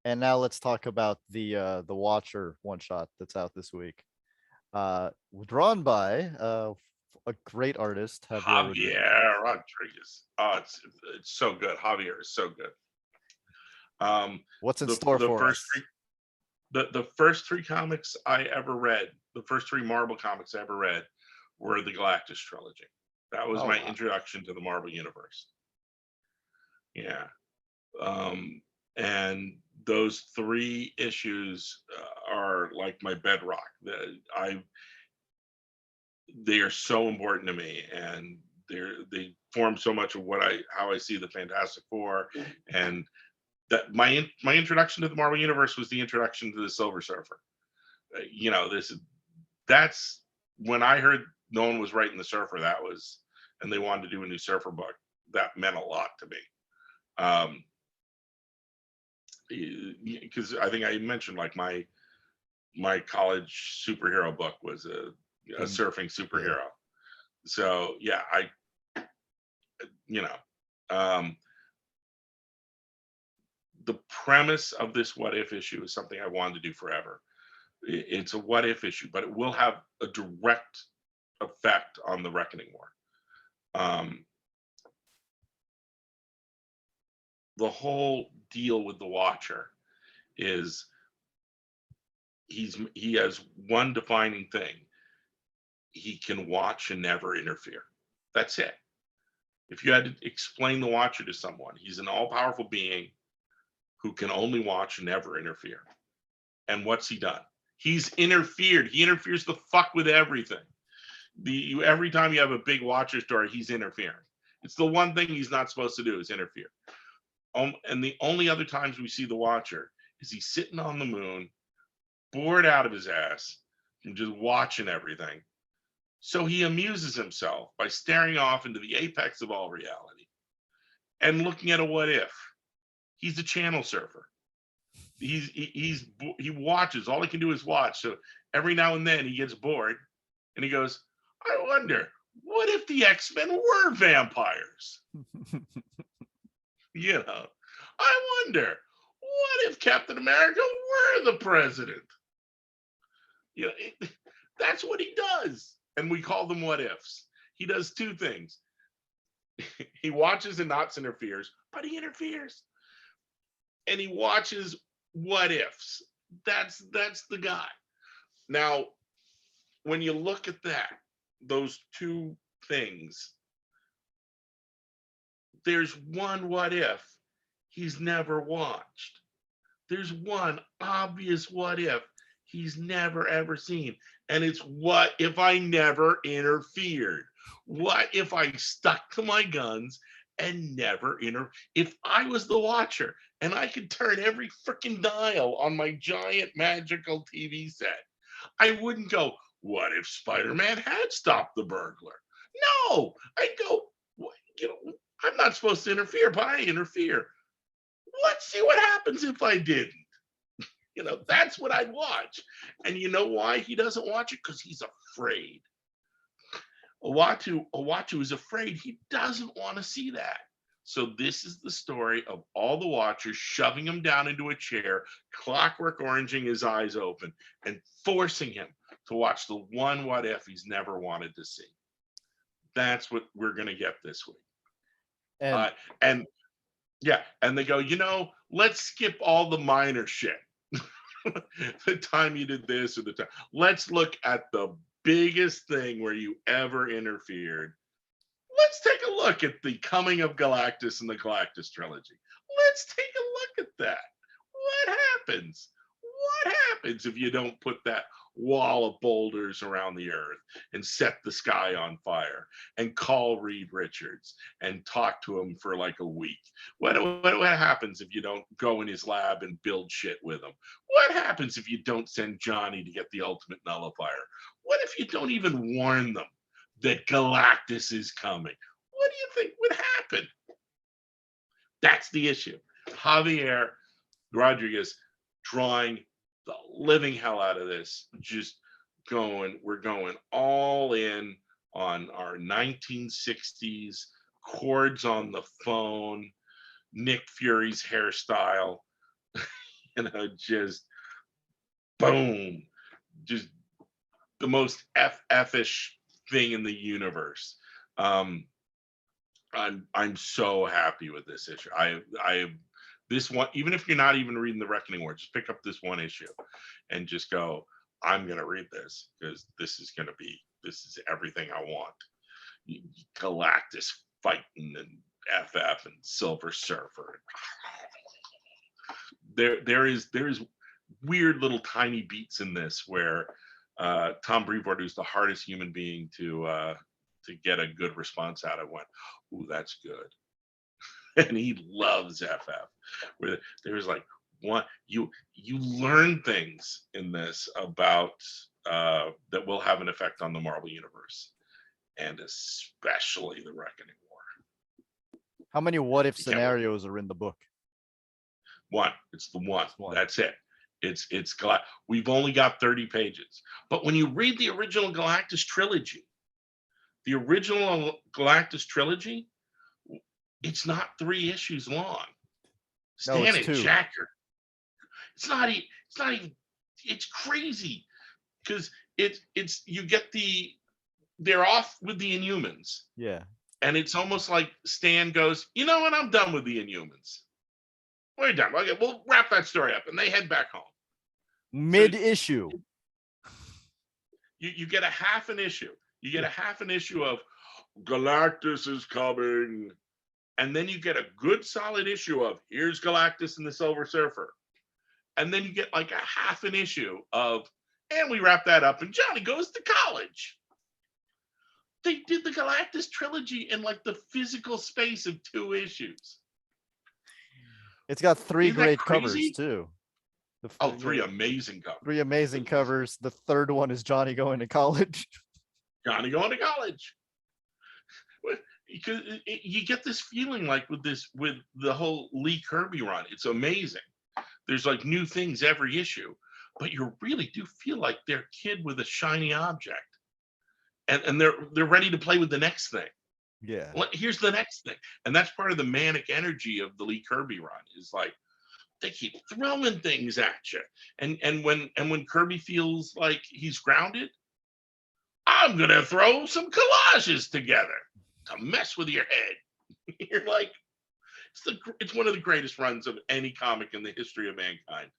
And now let's talk about the Watcher one shot that's out this week. Uh, Drawn by a great artist, Javier Rodriguez. Javier Rodriguez. Oh, it's so good. Javier is so good. Um, What's in the store the for first us? the first three comics I ever read, the first three Marvel comics I ever read, were the Galactus trilogy. That was Oh my wow. introduction to the Marvel universe. Yeah, um, and those three issues are like my bedrock. I They are so important to me, and they form so much of what I how I see the Fantastic Four, and that my introduction to the Marvel universe was the introduction to the Silver Surfer. You know, that's when I heard no one was writing the Surfer. That was, and they wanted to do a new Surfer book. That meant a lot to me. Um, because I think I mentioned like my college superhero book was a Being surfing yeah. superhero. So yeah, I you know um, the premise of this what if issue is something I wanted to do forever. It's a what if issue, but it will have a direct effect on the Reckoning War. Um, the whole deal with the Watcher is he has one defining thing: he can watch and never interfere. That's it. If you had to explain the Watcher to someone, he's an all-powerful being who can only watch and never interfere. And what's he done? He's interfered. He interferes the fuck with everything. Every time you have a big Watcher story, he's interfering. It's the one thing he's not supposed to do is interfere. And the only other times we see the Watcher is he's sitting on the moon, bored out of his ass, and just watching everything. So he amuses himself by staring off into the apex of all reality and looking at a what if. He's a channel surfer. He watches. All he can do is watch. So every now and then he gets bored and he goes, I wonder, what if the X-Men were vampires? You know, I wonder, what if Captain America were the president? You know, that's what he does. And we call them what ifs. He does two things. He watches and not interferes, but he interferes. And he watches what ifs. That's the guy. Now, when you look at that, those two things, there's one what if he's never watched. There's one obvious what if he's never ever seen. And it's what if I never interfered? What if I stuck to my guns and never if I was the Watcher and I could turn every freaking dial on my giant magical TV set, I wouldn't go, what if Spider-Man had stopped the burglar? No, I'd go, you know, I'm not supposed to interfere, but I interfere. Let's see what happens if I didn't. You know, that's what I'd watch. And you know why he doesn't watch it? Because he's afraid. Owatu is afraid. He doesn't want to see that. So this is the story of all the Watchers shoving him down into a chair, clockwork oranging his eyes open, and forcing him to watch the one what if he's never wanted to see. That's what we're going to get this week. And And yeah, and they go, let's skip all the minor shit. The time you did this or the time. Let's look at the biggest thing where you ever interfered. Let's take a look at the coming of Galactus and the Galactus trilogy. Let's take a look at that. What happens? What happens if you don't put that wall of boulders around the earth and set the sky on fire and call Reed Richards and talk to him for like a week? What happens if you don't go in his lab and build shit with him? What happens if you don't send Johnny to get the ultimate nullifier? What if you don't even warn them that Galactus is coming? What do you think would happen? That's the issue. Javier Rodriguez drawing the living hell out of this, just we're going all in on our 1960s chords on the phone, Nick Fury's hairstyle, Just boom, just the most F-ish thing in the universe. Um, I'm so happy with this issue. I this one, even if you're not even reading the Reckoning War, just pick up this one issue and just go, I'm gonna read this because this is everything I want. Galactus fighting and FF and Silver Surfer. There is weird little tiny beats in this where Tom Brevoort, who's the hardest human being to get a good response out of, went, "Ooh, that's good," and he loves FF. Where there's like one, you learn things in this about that will have an effect on the Marvel universe, and especially the Reckoning War. How many what if You can't wait. scenarios are in the book? One. It's the one. It's one. That's it. We've only got 30 pages. But when you read the original Galactus trilogy, it's not 3 issues long. No, Stan it's and 2. Jacker. It's not even, it's crazy. Because it's you get they're off with the Inhumans. Yeah. And it's almost like Stan goes, you know what, I'm done with the Inhumans. We're done. Okay, we'll wrap that story up. And they head back home. Mid-issue. You get a half an issue. You get a half an issue of Galactus is coming. And then you get a good solid issue of here's Galactus and the Silver Surfer. And then you get like a half an issue of, and we wrap that up and Johnny goes to college. They did the Galactus trilogy in like the physical space of 2 issues. It's got 3 Isn't that great crazy? covers too. 3 amazing covers. 3 amazing covers. The third one is Johnny going to college. Johnny going to college. Because you get this feeling like with the whole Lee Kirby run, it's amazing. There's like new things every issue, but you really do feel like they're a kid with a shiny object, and they're ready to play with the next thing. Yeah. Here's the next thing, and that's part of the manic energy of the Lee Kirby run. Is like they keep throwing things at you, and when Kirby feels like he's grounded, I'm gonna throw some collages together to mess with your head. You're like, it's one of the greatest runs of any comic in the history of mankind.